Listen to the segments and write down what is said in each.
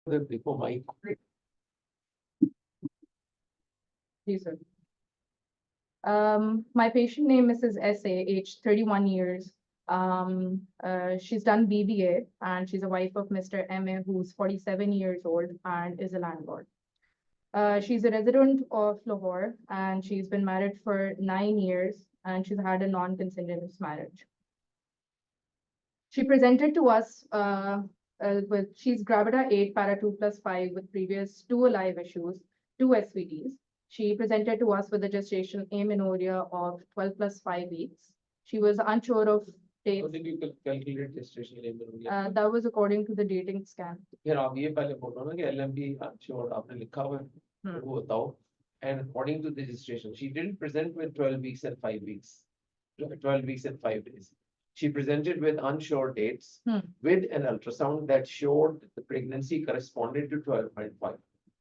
Before my Yes, sir. My patient name is Mrs. S.A., age 31 years. She's done BBA and she's a wife of Mr. M.A., who's 47 years old and is a landlord. She's a resident of Lahore and she's been married for 9 years and she's had a non-consensual marriage. She presented to us she's gravida 8 para 2 plus 5 with previous 2 alive issues, 2 SVTs. She presented to us with a gestational amenorrhea of 12 plus 5 weeks. She was unsure of dates. how did you calculate gestational amenorrhea? That was according to the dating scan. फिर आप ये पहले बोलो ना कि LMB sure आपने लिखा हुआ है वो बताओ. And according to the registration, she didn't present with 12 weeks and 5 weeks, 12 weeks and 5 days. She presented with unsure dates with an ultrasound that showed the pregnancy corresponded to 12.5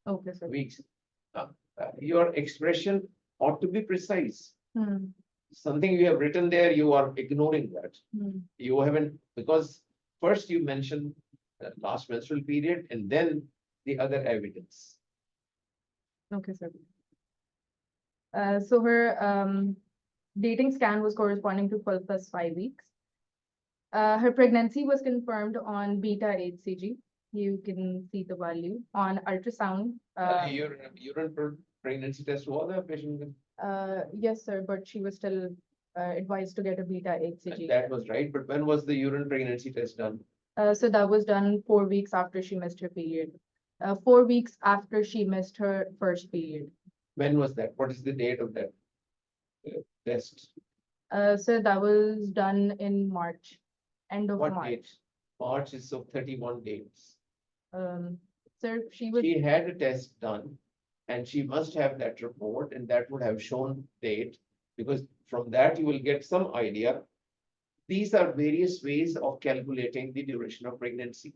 Okay, sir. weeks. Your expression ought to be precise. Something you have written there, you are ignoring that. You haven't, because first you mentioned the last menstrual period and then the other evidence. Okay, sir. So her dating scan was corresponding to 12 plus 5 weeks. Her pregnancy was confirmed on beta HCG. You can see the value on ultrasound. Urine pregnancy test was a patient with, Yes, sir, but she was still advised to get a beta HCG. that was right, but when was the urine pregnancy test done? So that was done 4 weeks after she missed her period. 4 weeks after she missed her first period. When was that? What is the date of that test? So that was done in March, end of What March. date? March is of 31 dates. Sir, she was. She had a test done and she must have that report and that would have shown date, because from that you will get some idea. These are various ways of calculating the duration of pregnancy.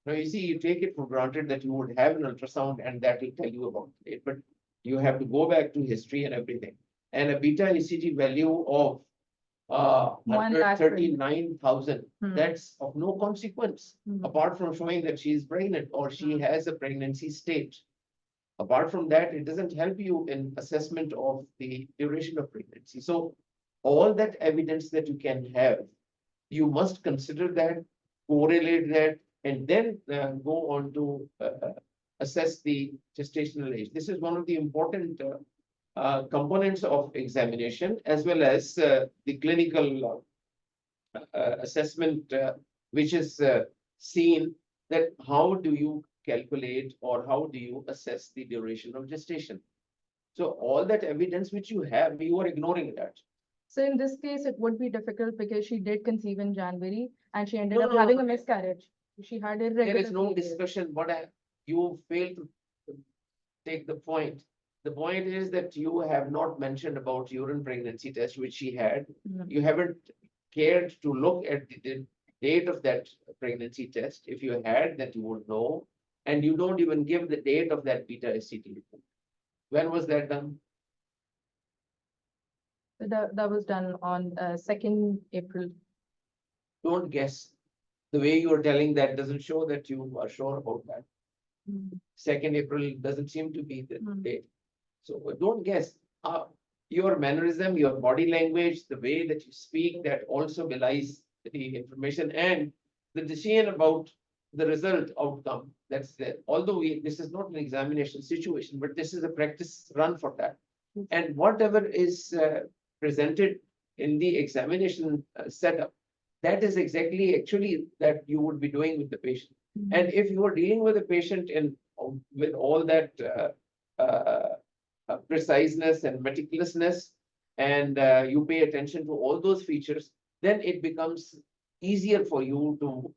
Now you see, you take it for granted that you would have an ultrasound and that will tell you about it, but you have to go back to history and everything. And a beta ECG value of 139,000, that's of no consequence, apart from showing that she is pregnant or she has a pregnancy state. Apart from that, it doesn't help you in assessment of the duration of pregnancy. So all that evidence that you can have, you must consider that, correlate that, and then go on to assess the gestational age. This is one of the important components of examination, as well as the clinical assessment, which is seen that how do you calculate or how do you assess the duration of gestation. So all that evidence which you have, you are ignoring that. So in this case, it would be difficult because she did conceive in January and she ended up having a miscarriage. She had irregular There is no periods. discussion, but you fail to take the point. The point is that you have not mentioned about urine pregnancy test, which she had. You haven't cared to look at the date of that pregnancy test. If you had, that you would know. And you don't even give the date of that beta SCT report. When was that done? That was done on 2nd April. Don't guess. The way you are telling that doesn't show that you are sure about that. 2nd April doesn't seem to be the date. So don't guess. Your mannerism, your body language, the way that you speak, that also belies the information and the decision about the result outcome. That's there. Although this is not an examination situation, but this is a practice run for that. And whatever is presented in the examination setup, that is exactly actually that you would be doing with the patient. And if you are dealing with a patient with all that preciseness and meticulousness, and you pay attention to all those features, then it becomes easier for you to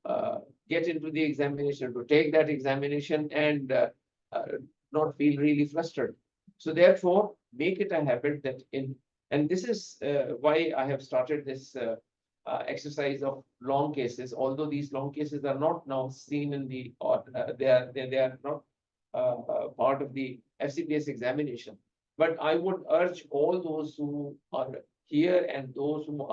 get into the examination, to take that examination and not feel really flustered. So therefore, make it a habit that and this is why I have started this exercise of long cases, although these long cases are not now seen in the, or they are not part of the FCPS examination. But I would urge all those who are here and those who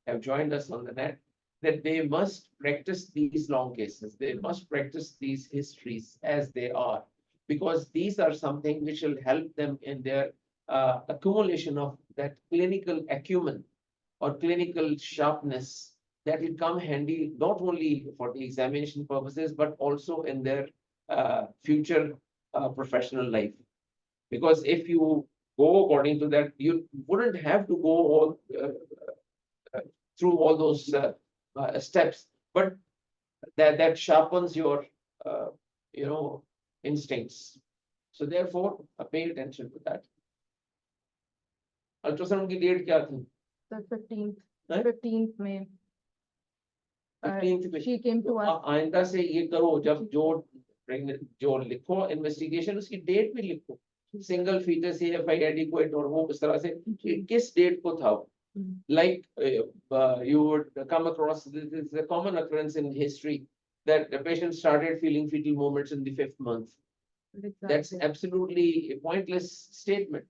have joined us on the net that they must practice these long cases. They must practice these histories as they are, because these are something which will help them in their accumulation of that clinical acumen or clinical sharpness that will come handy not only for the examination purposes, but also in their future professional life. Because if you go according to that, you wouldn't have to go uh, through all those steps, but that sharpens your, uh, instincts. So therefore, pay attention to that. Ultrasound की date क्या थी? The 15th, Right? 15th May. 15th में She came to us. आइंदा से ये करो, जब जो लिखो इन्वेस्टिगेशन, उसकी डेट भी लिखो, सिंगल फीटस AFI एडिक्वेट, और वो इस तरह से किस डेट को था. Like you would come across, this is a common occurrence in history, that the patient started feeling fetal movements in the 5th month. That's absolutely a pointless statement.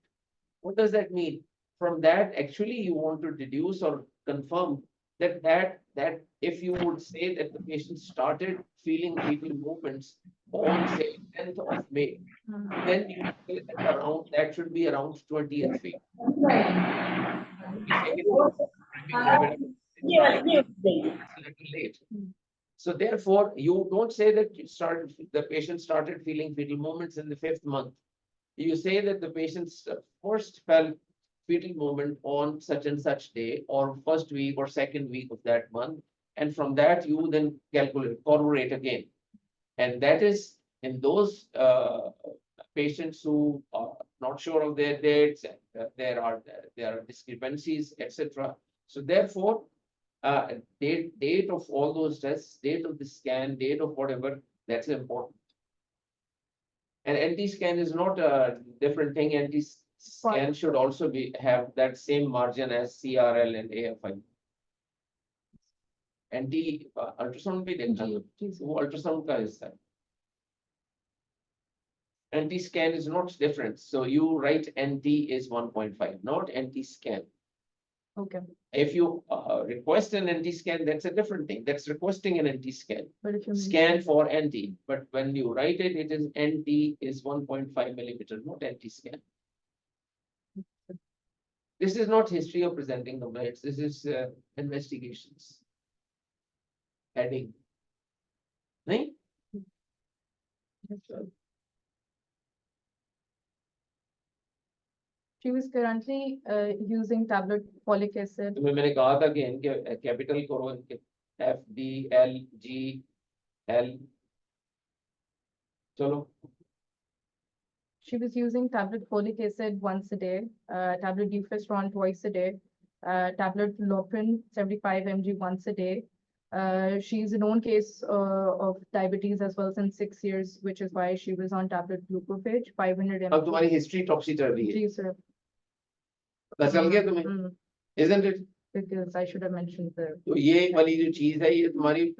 What does that mean? From that, actually, you want to deduce or confirm that if you would say that the patient started feeling fetal movements on, say, 10th of May, then you say that that should be around 20th week. It's a little late. So therefore, you don't say that the patient started feeling fetal movements in the 5th month. You say that the patient's first felt fetal movement on such and such day, or first week or second week of that month, and from that you then corroborate again. And that is in those patients who are not sure of their dates, and there are discrepancies, etc. So therefore, date of all those tests, date of the scan, date of whatever, that's important. And anti-scan is not a different thing. Anti-scan should also have that same margin as CRL and AFI. Ultrasound भी देखना, वो ultrasound का हिस्सा है. Anti-scan is not different. So you write NT is 1.5, not anti-scan. Okay. If you request an anti-scan, that's a different thing. That's requesting an anti-scan. But if you Scan for anti, but when you write it, it is NT is 1.5 millimeter, not anti-scan. This is not history of presenting complaints. This is investigations. Heading. Nahin? She was currently using tablet folic acid. तुम्हें मैंने कहा था कि इनके capital करो, इनके FDLGL. चलो. She was using tablet folic acid once a day, tablet dufestron twice a day, tablet loprin 75 mg once a day. She's a known case of diabetes as well since 6 years, which is why she was on tablet glucophage 500 mg. अब तुम्हारी history topsy-turvy है. जी sir. पता चल गया तुम्हें? Isn't it? Because I should have mentioned the. तो ये वाली जो चीज है, ये तुम्हारी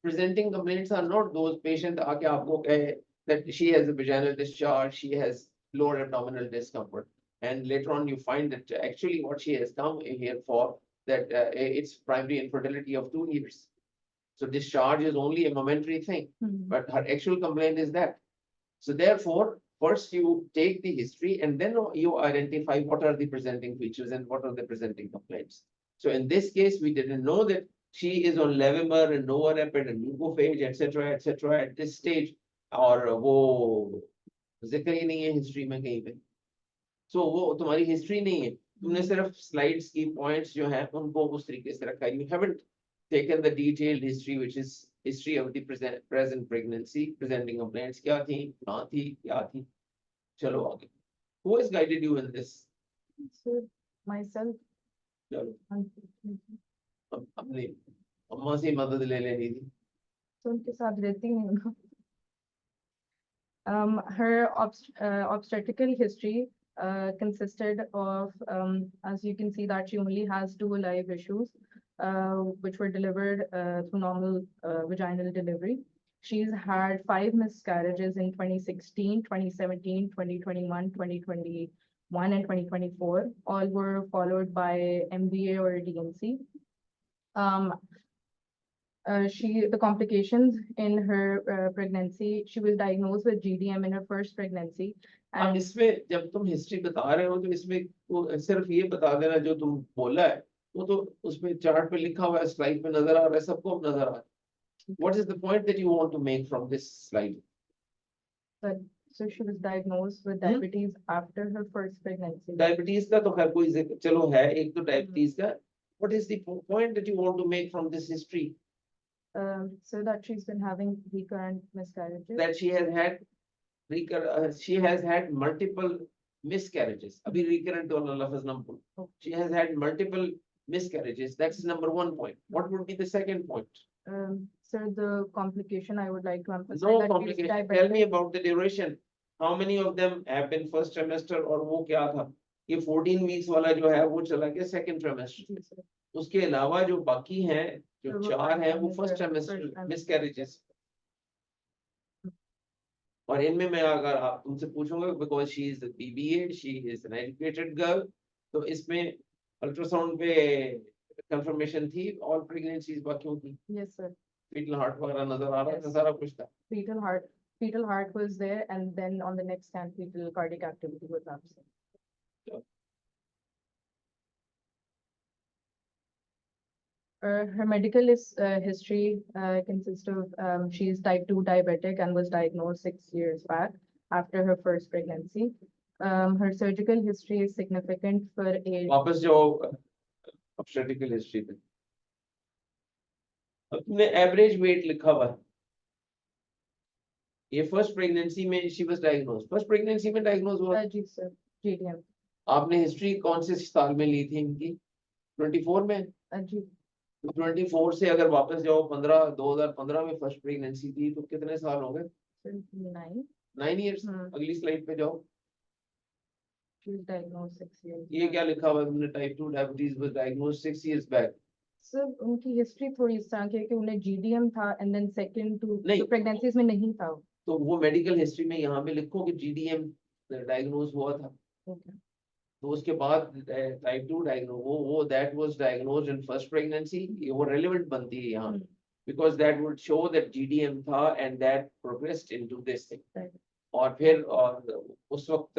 presenting complaints are not those patient आके आपको कहे that she has a vaginal discharge, she has lower abdominal discomfort, and later on you find that actually what she has come here for, that it's primary infertility of 2 years. So discharge is only a momentary thing, but her actual complaint is that. So therefore, first you take the history and then you identify what are the presenting features and what are the presenting complaints. So in this case, we didn't know that she is on Levemir and Novorapid and glucophage, etc. at this stage, और वो जिक्र ही नहीं है history में कहीं पे. So वो तुम्हारी हिस्ट्री नहीं है, तुमने सिर्फ स्लाइड्स की पॉइंट्स जो हैं उनको उस तरीके से रखा. You haven't taken the detailed history, which is history of the present pregnancy, presenting complaints क्या थी, कहाँ थी, क्या थी. चलो आगे. Who has guided you in this? Sir, myself. चलो. अपने अम्मा से मदद ले लेनी थी. तो उनके साथ रहती हूँ. Her obstetrical history consisted of, as you can see, that she only has 2 live issues, which were delivered through normal vaginal delivery. She's had 5 miscarriages in 2016, 2017, 2021, 2021, and 2024. All were followed by MVA or DNC. The complications in her pregnancy, she was diagnosed with GDM in her first pregnancy. अब And इसमें जब तुम history बता रहे हो तो इसमें सिर्फ ये बता देना जो तुम बोला है वो तो उसमें चार्ट पे लिखा हुआ है, स्लाइड पे नजर आ रहा है, सबको नजर आ रहा है. What is the point that you want to make from this slide? but, so she was diagnosed with diabetes after her first pregnancy. Diabetes का तो खैर कोई चलो है एक तो डायबिटीज का. What is the point that you want to make from this history? So that she's been having recurrent miscarriages. That she has had multiple miscarriages. अभी recurrent वाला लफ्ज ना बोलो. She has had multiple miscarriages. That's number one point. What would be the second point? So the complication I would like to emphasize No that she's complication. Tell diabetic. me about the duration. How many of them have been first trimester और वो क्या था? ये 14 weeks वाला जो है वो चला गया second trimester. जी, sir. उसके अलावा जो बाकी हैं जो तो वो 4 हैं वो first first trimester, trimester first miscarriages. और इनमें मैं अगर आप तुमसे पूछूंगा because she is a BBA, she is an educated girl, तो इसमें अल्ट्रासाउंड पे कंफर्मेशन थी और प्रेगनेंसीज बाकियों की. Yes, sir. फीटल हार्ट वगैरह नजर आ रहा था, Yes. सारा कुछ था. Fetal heart was there, and then on the next scan, fetal cardiac activity was absent. Her medical history consists of she is type 2 diabetic and was diagnosed 6 years back after her first pregnancy. Her surgical history is significant for age. वापस जाओ obstetrical history पे. अपने average weight लिखा हुआ है. ये first pregnancy में she was diagnosed. First pregnancy में डायग्नोज हुआ. जी सर, GDM. आपने हिस्ट्री कौन से साल में ली थी इनकी? 24 में. जी. 24 से अगर वापस जाओ 2015 में फर्स्ट प्रेगनेंसी थी तो कितने साल हो गए? 9 years. अगली स्लाइड पे जाओ. She was diagnosed 6 years. ये क्या लिखा हुआ है तुमने? Type 2 diabetes was diagnosed 6 years back. Sir उनकी हिस्ट्री थोड़ी इस तरह की है कि उन्हें GDM था एंड देन सेकंड टू नहीं. प्रेगनेंसीज में नहीं था. तो वो मेडिकल हिस्ट्री में यहाँ पे लिखो कि GDM डायग्नोज हुआ था. तो उसके बाद टाइप 2 डायग्नोज वो that was diagnosed in first pregnancy. ये वो रेलेवेंट बनती है यहाँ because that would show that GDM था and that progressed into this thing. और फिर उस वक्त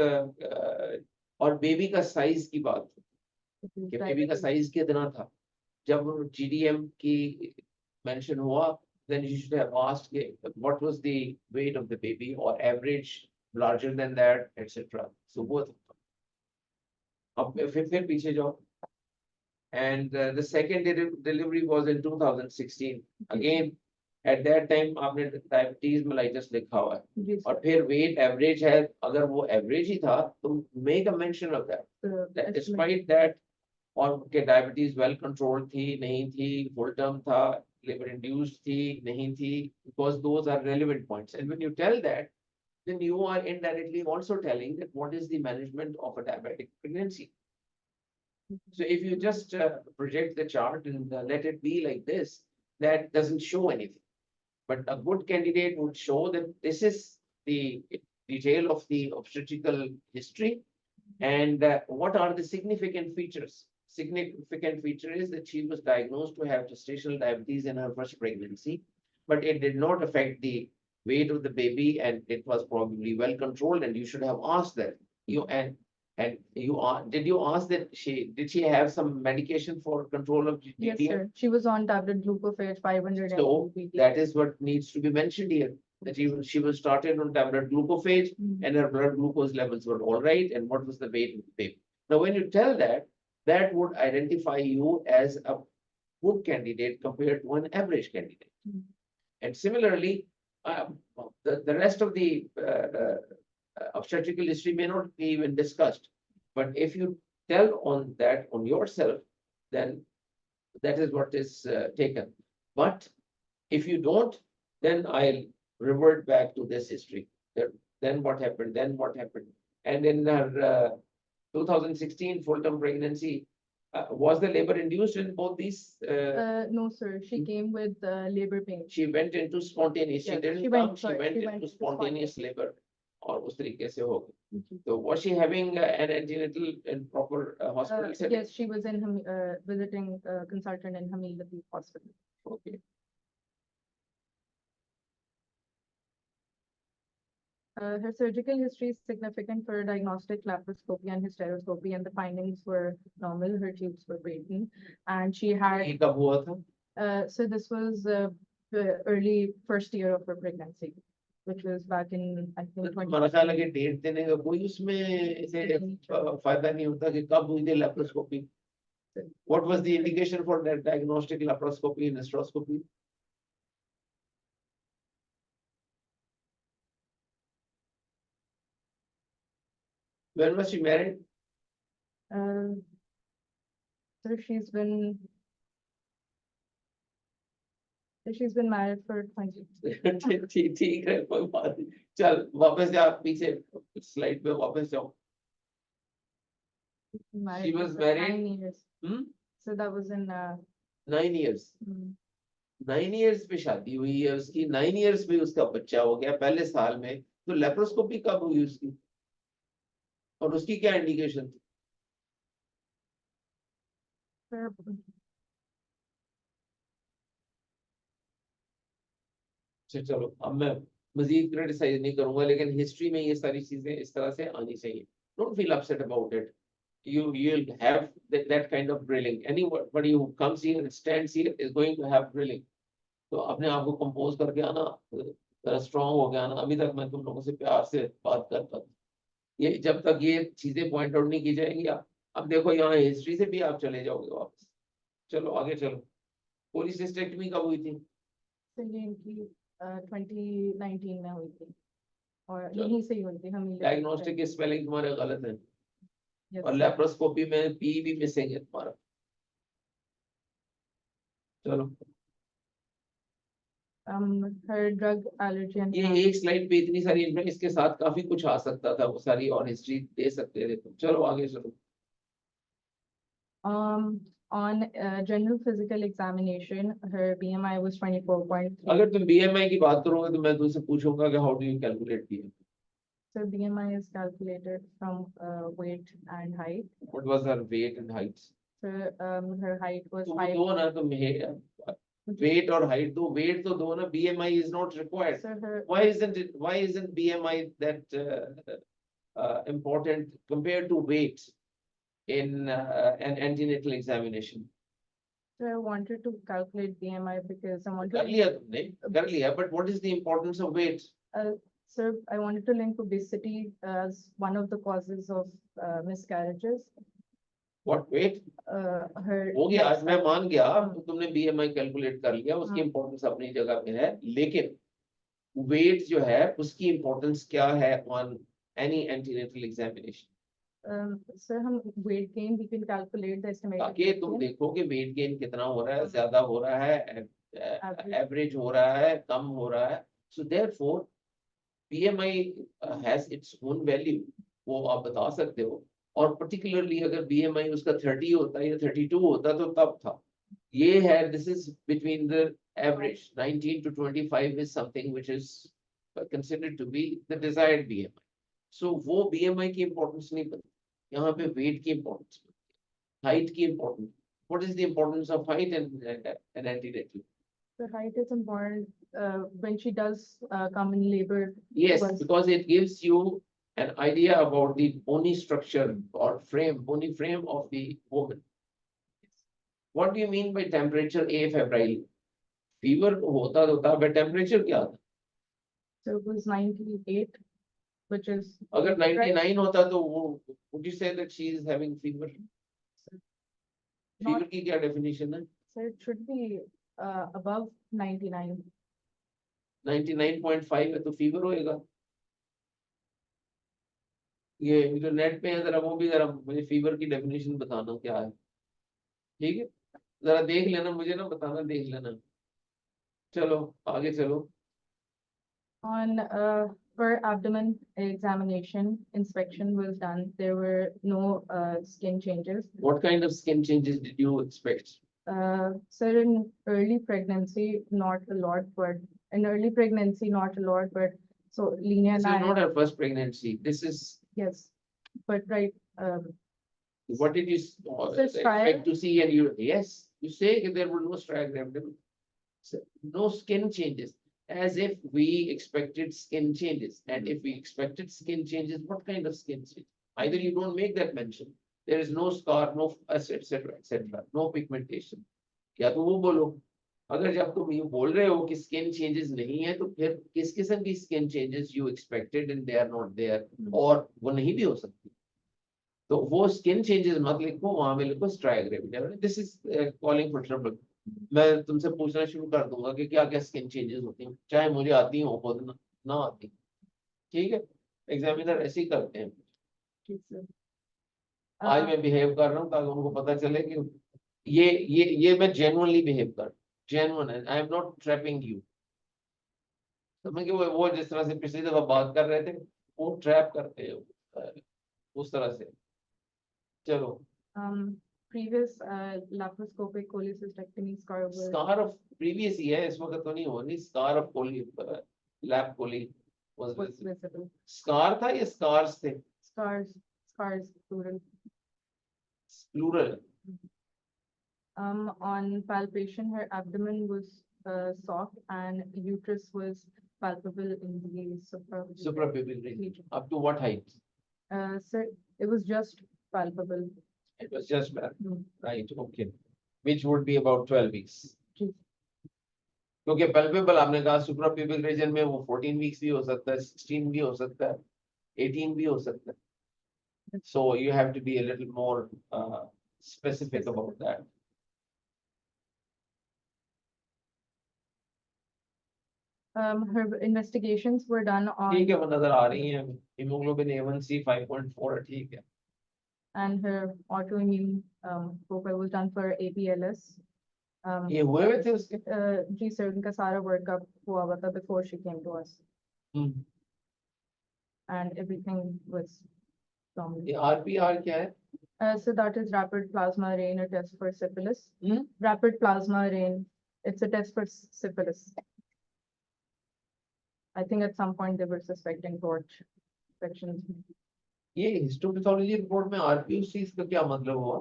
और बेबी का साइज की बात कि बेबी का साइज कितना था जब GDM की मेंशन हुआ. Then you should have asked what was the weight of the baby or average larger than that, etc. So both. अब फिर पीछे जाओ. And the second delivery was in 2016. Again, at that time आपने diabetes mellitus लिखा हुआ है और फिर weight average है. अगर वो average ही था तो make a mention of that. That despite that और के diabetes well controlled थी नहीं थी, full term था, liver induced थी नहीं थी, because those are relevant points. And when you tell that, then you are indirectly also telling that what is the management of a diabetic pregnancy. So if you just project the chart and let it be like this, that doesn't show anything. But a good candidate would show that this is the detail of the obstetrical history and what are the significant features. Significant feature is that she was diagnosed to have gestational diabetes in her first pregnancy, but it did not affect the weight of the baby and it was probably well controlled, and you should have asked that. Did you ask that did she have some medication for control of GDM? Yes, sir. She was on tablet glucophage 500 So mg. that is what needs to be mentioned here. That she was started on tablet glucophage and her blood glucose levels were all right. And what was the weight of the baby? Now, when you tell that, that would identify you as a good candidate compared to an average candidate. And similarly, the rest of the obstetrical history may not be even discussed. But if you tell on that on yourself, then that is what is taken. But if you don't, then I'll revert back to this history. Then what happened? Then what happened? And in her 2016 full-term pregnancy, was the labor induced in both these? No, sir. She came with labor pain. She went into spontaneous. Yes, She didn't she come. went- She sorry, went she into went into spontaneous labor. और उस तरीके से हो गई. Mhm. So was she having an antenatal in proper hospital setting? Yes, she was in visiting consultant in Hamid Hospital. Okay. Her surgical history is significant for diagnostic laparoscopy and hysteroscopy, and the findings were normal. Her tubes were patent, and she had. ये कब हुआ था? So this was the early first year of her pregnancy, which was back in, I think, हमारा ख्याल है कि date देने का कोई उसमें इसे फायदा नहीं होता कि कब हुई थी laparoscopy. What was the indication for that diagnostic laparoscopy and hysteroscopy? When was she married? So she's been married for 20. ठीक है, कोई बात नहीं. चल वापस जा पीछे स्लाइड पे वापस जाओ. She was for married? 9 years. So that was in 9 years. 9 years पे शादी हुई है उसकी. 9 years में उसका बच्चा हो गया पहले साल में. तो लेप्रोस्कोपी कब हुई उसकी और उसकी क्या इंडिकेशन थी? चलो अब मैं मजीद क्रिटिसाइज नहीं करूंगा, लेकिन हिस्ट्री में ये सारी चीजें इस तरह से आनी चाहिए. Don't feel upset about it. You'll have that kind of drilling. Anybody who comes here and stands here is going to have drilling. तो अपने आप को कंपोज करके आना, जरा स्ट्रांग हो गया आना. अभी तक मैं तुम लोगों से प्यार से बात करता था. ये जब तक ये चीजें पॉइंट आउट नहीं की जाएंगी, अब देखो यहाँ हिस्ट्री से भी आप चले जाओगे वापस. चलो आगे चलो. पोलिसिस्टेक्टमी कब हुई थी? So ये इनकी 2019 में हुई थी और यहीं से ही हुई थी. हम डायग्नोस्टिक की स्पेलिंग तुम्हारे गलत है. Yes, और sir. लेप्रोस्कोपी में पी भी मिसिंग है तुम्हारा. चलो Her drug allergy and ये एक स्लाइड पे इतनी सारी इनमें इसके साथ काफी कुछ आ सकता था, वो सारी और हिस्ट्री दे सकते थे. चलो आगे चलो. On general physical examination, her BMI was 24.3. अगर तुम बीएमआई की बात करोगे तो मैं तुमसे पूछूंगा कि how do you calculate BMI? So BMI is calculated from weight and height. What was her weight and height? So her height was तो 5. दो ना तुम weight और height दो. weight तो दो ना. BMI is not required. So her Why isn't BMI that important compared to weight in an antenatal examination? So I wanted to calculate BMI because I wanted कर लिया तुमने, कर लिया. But what is the importance of weight? Sir, I wanted to link obesity as one of the causes of miscarriages. What weight? Her हो गया. आज yes, मैं मान गया तो तुमने BMI कैलकुलेट कर लिया. उसकी हाँ. इंपॉर्टेंस अपनी जगह पे है, लेकिन वेट जो है उसकी इंपॉर्टेंस क्या है on any antenatal examination? Sir, हम weight gain we can calculate the estimated ताकि weight तुम gain. देखो कि वेट गेन कितना हो रहा है, हाँ. ज्यादा हो रहा है, Average. एवरेज हो रहा है, कम हो रहा है. So therefore BMI has its own value. वो आप बता सकते हो. और पर्टिकुलरली अगर BMI उसका 30 होता या 32 होता तो तब था. ये है, this is between the average. 19 to 25 is something which is considered to be the desired BMI. So वो BMI की इंपॉर्टेंस नहीं बनती. यहाँ पे वेट की इंपॉर्टेंस, हाइट की importance. What is the importance of height and antenatal? The height is important when she does come in labor. Yes, was- because it gives you an idea about the bony structure or bony frame of the woman. What do you mean by temperature afebrile? Fever होता तो था, but temperature क्या था? So it was 98, which is अगर 99 होता तो वो, would you say that she is having fever? Fever not, की क्या definition है? so it should be above 99. 99.5 है तो fever होएगा. ये जो नेट पे है जरा वो भी जरा मुझे फीवर की डेफिनेशन बताना क्या है. ठीक है, जरा देख लेना, मुझे ना बताना, देख लेना. चलो आगे चलो. On her abdomen examination, inspection was done. There were no skin changes. What kind of skin changes did you expect? So in early pregnancy, not a lot, but so Lina This and is I, not her first pregnancy. This is, yes, but right, what did you striae? expect to see? And you, yes, you say that there were no striae. So, no skin changes. as if we expected skin changes. And if we expected skin changes, what kind of skin change? Either you don't make that mention, there is no scar, no etc., no pigmentation. या तो वो बोलो, अगर जब तुम ये बोल रहे हो कि स्किन चेंजेस नहीं है, तो फिर किस किस्म की skin changes you expected and they are not there, और वो नहीं भी हो सकती। तो वो स्किन चेंजेस मत लिखो, वहां पे लिखो स्ट्राइग्रेविटी। This is calling for trouble. मैं तुमसे पूछना शुरू कर दूंगा कि क्या क्या स्किन चेंजेस होती हैं, चाहे मुझे आती हो खुद ना आती। ठीक है, एग्जामिनर ऐसे ही करते हैं। ठीक सर। आज मैं बिहेव कर रहा हूँ ताकि उनको पता चले कि ये मैं जेन्युइनली बिहेव कर, जेन्युइन है, I am not trapping you. समझ गए? वो जिस तरह से पिछली दफा बात कर रहे थे, वो ट्रैप करते हैं उस तरह से। चलो, Previous laparoscopic cholecystectomy scar was scar of previous ही है, इस वक्त तो नहीं होनी। Scar of chole, lap chole was was visible. Scar था या स्कार्स थे? Scars plural. Plural. On palpation, her abdomen was soft and uterus was palpable in the Suprapubic region. Up to what height? Sir, it was just palpable. It was just bad. Hmm. Right, okay. Which would be about 12 weeks. जी. क्योंकि palpable आपने कहा suprapubic region में वो 14 weeks भी हो सकता है, 16 भी हो सकता है, 18 भी हो सकता है. So you have to be a little more specific about that. Her investigations were done ठीक है, on, वो नजर आ रही है। Hemoglobin A1C 5.4 ठीक है। and her autoimmune profile was done for APLS. ये हुए हुए थे उसके? जी सर, उनका सारा workup हुआ हुआ था before she came to us, and everything was normal. ये RPR क्या है? So that is rapid plasma urine, a test for syphilis. Hmm? Rapid plasma urine, it's a test for syphilis. I think at some point they were suspecting throat infections. ये histopathology report में RPC का क्या मतलब हुआ?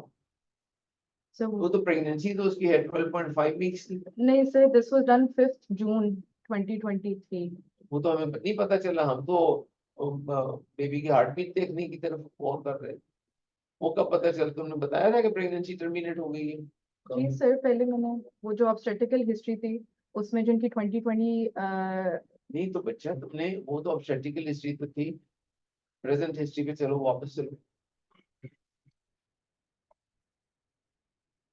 So वो तो pregnancy तो उसकी है 12.5 वीक्स की। नहीं sir, this was done 5th June 2023. वो तो हमें नहीं पता चला, हम तो बेबी की हार्ट बीट देखने की तरफ फोन कर रहे। वो कब पता चला? तुमने बताया था कि प्रेगनेंसी टर्मिनेट हो गई है? जी सर, पहले मैंने वो जो ऑब्स्टेट्रिकल हिस्ट्री थी उसमें जिनकी 2020 नहीं तो बच्चा, तुमने वो तो ऑब्स्टेट्रिकल हिस्ट्री तो थी, प्रेजेंट हिस्ट्री पे चलो, वापस चलो।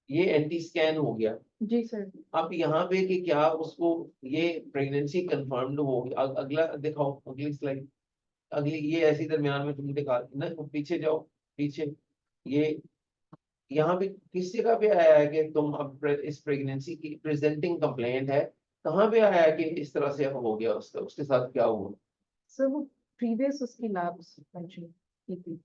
ये एंटी स्कैन हो गया। जी सर। अब यहाँ पे कि क्या उसको ये प्रेगनेंसी कंफर्म्ड हो गया? अगला दिखाओ, अगली स्लाइड। अगली ये ऐसी दरमियान में तुम दिखा ना, पीछे जाओ, पीछे। ये यहाँ पे किस जगह पे आया है कि तुम अब इस प्रेगनेंसी की प्रेजेंटिंग कंप्लेंट है, कहाँ पे आया है कि इस तरह से हो गया? उसके साथ क्या हुआ? सर वो प्रीवियस उसकी लैब्स मेंशन की थी,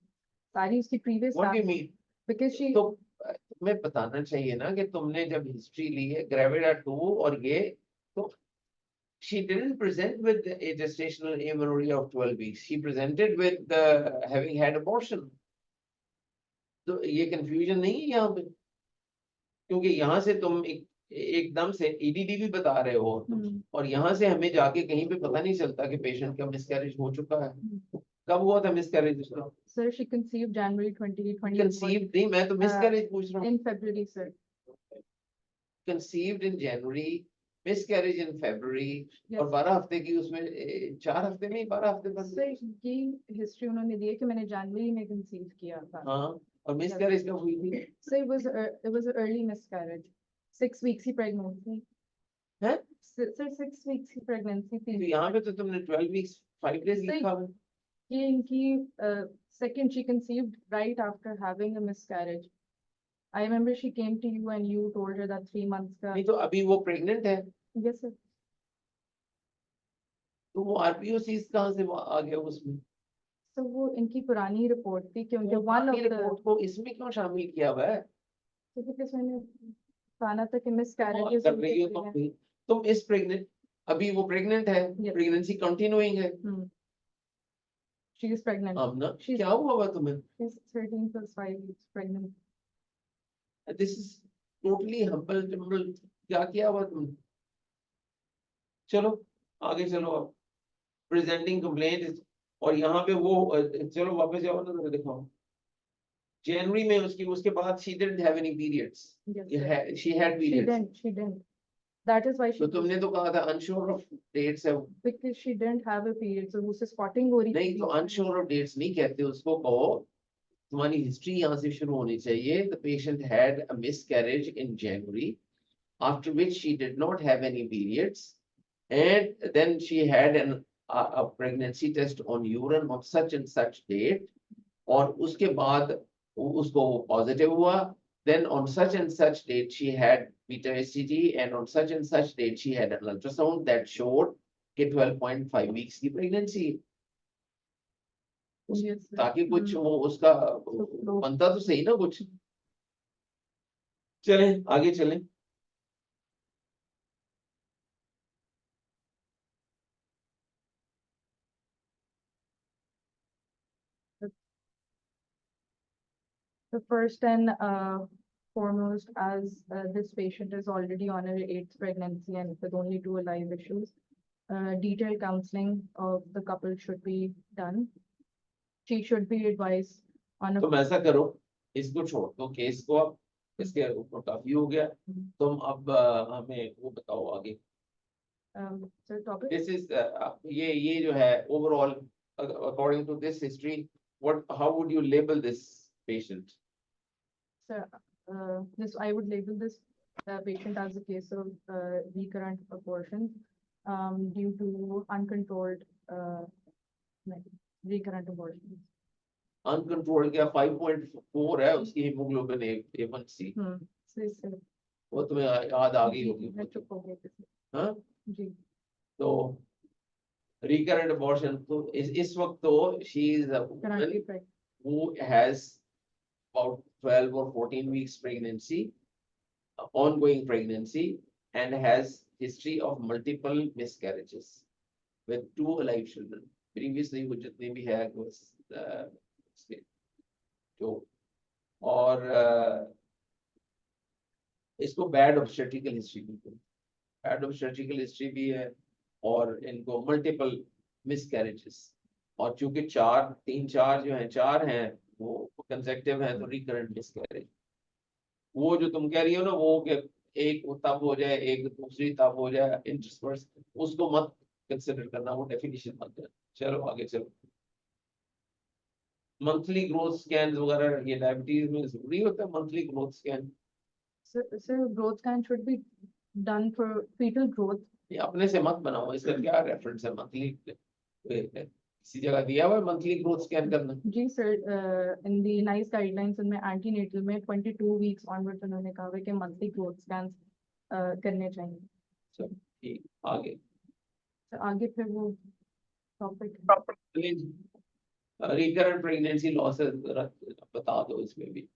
सारी उसकी previous what you labs, mean? Because she, तो तुम्हें बताना चाहिए ना कि तुमने जब हिस्ट्री ली है ग्रेविडा 2 और ये, तो she didn't present with a gestational amenorrhea of 12 weeks. She presented with having had abortion. तो ये कंफ्यूजन नहीं है यहाँ पे, क्योंकि यहाँ से तुम एकदम से ईडीडी भी बता रहे हो तुम, और यहाँ से हमें जाके कहीं पे पता नहीं चलता कि पेशेंट का मिसकैरेज हो चुका है। कब हुआ था मिसकैरेज उसका? Sir she conceived January 2020, conceived नहीं, मैं तो मिसकैरेज पूछ रहा हूँ। in February sir. Conceived in January, miscarriage in February, Yes. और 12 हफ्ते की उसमें 4 हफ्ते में 12 हफ्ते बस। सर ये हिस्ट्री उन्होंने दी है कि मैंने जनवरी में कंसीव किया था। हाँ, और मिसकैरेज कब हुई थी? So it was an early miscarriage. 6 weeks की pregnancy. हैं? Sir 6 weeks की pregnancy थी। तो यहाँ पे तो तुमने 12 weeks 5 days सही। लिखा है। ये इनकी second she conceived right after having a miscarriage. I remember she came to you and you told her that 3 months का। नहीं तो अभी वो प्रेग्नेंट है, Yes sir. तो वो आरपीओसी कहाँ से आ गया उसमें? So वो इनकी पुरानी रिपोर्ट थी कि उनके वो one of बाकी the, रिपोर्ट को इसमें क्यों शामिल किया हुआ है? तो because मैंने कहा था कि miscarriages कर रही हो तुम इस प्रेग्नेंट, अभी वो प्रेग्नेंट है, Yes. प्रेगनेंसी कंटिन्यूइंग है। She is pregnant. अब ना She's- क्या हुआ हुआ तुम्हें? She's 13 plus 5 weeks pregnant. This is totally humble tumble, क्या किया हुआ तुमने? चलो आगे चलो आप प्रेजेंटिंग कंप्लेंट और यहाँ पे वो चलो वापस जाओ ना तो दिखाओ जनवरी में उसकी उसके बाद she didn't have any periods. She had periods. She didn't. That is why she. तो तुमने तो कहा था unsure of dates है Because she didn't have a period, so उससे spotting हो रही नहीं तो unsure of dates नहीं कहते उसको कहो तुम्हारी हिस्ट्री यहाँ से शुरू होनी चाहिए the patient had a miscarriage in January after which she did not have any periods and then she had a pregnancy test on urine on such and such date और उसके बाद उसको पॉजिटिव हुआ then on such and such date she had beta HCG and on such and such date she had an ultrasound that showed कि 12.5 weeks की pregnancy Yes, sir. ताकि कुछ वो उसका बनता तो सही ना कुछ चलें आगे चलें The first and foremost, as this patient is already on her 8th pregnancy and with only 2 alive issues, detailed counseling of the couple should be done. She should be advised on a. तुम ऐसा करो इसको छोड़ दो case को अब इसके ऊपर काफी हो गया तुम अब हमें वो बताओ आगे So topic. this is ये जो है overall according to this history what how would you label this patient So this I would label this patient as a case of recurrent abortion due to uncontrolled recurrent abortions. uncontrolled क्या 5.4 है उसकी hemoglobin A1C वो तुम्हें याद आ गई होगी हाँ तो recurrent abortion तो इस वक्त तो she is a woman who has about 12 or 14 weeks pregnancy ongoing pregnancy and has history of multiple miscarriages with 2 alive children previously वो जितने भी है was तो और इसको बैड ऑब्स्टेट्रिकल हिस्ट्री भी बैड ऑब्स्टेट्रिकल हिस्ट्री भी है और इनको मल्टीपल मिसकैरेजेस और चूंकि 3-4 जो है 4 हैं वो कंसेक्टिव हैं तो रिकरेंट मिसकैरेज वो जो तुम कह रही हो ना वो कि एक तब हो जाए एक दूसरी तब हो जाए इंटरस्पर्स उसको मत कंसिडर करना वो डेफिनेशन मत करना चलो आगे चलो मंथली ग्रोथ स्कैन वगैरह ये डायबिटीज में जरूरी होता है monthly growth scan So growth scan should be done for fetal growth. ये अपने से मत बनाओ इसका क्या रेफरेंस है मंथली किसी जगह दिया हुआ है मंथली ग्रोथ स्कैन करना जी सर इन दी नाइस गाइडलाइंस उनमें एंटीनेटल में 22 वीक्स ऑनवर्ड उन्होंने कहा है कि मंथली ग्रोथ स्कैन करने चाहिए चलो ठीक आगे तो आगे फिर वो टॉपिक रिकरेंट प्रेगनेंसी लॉसेस बता दो इसमें भी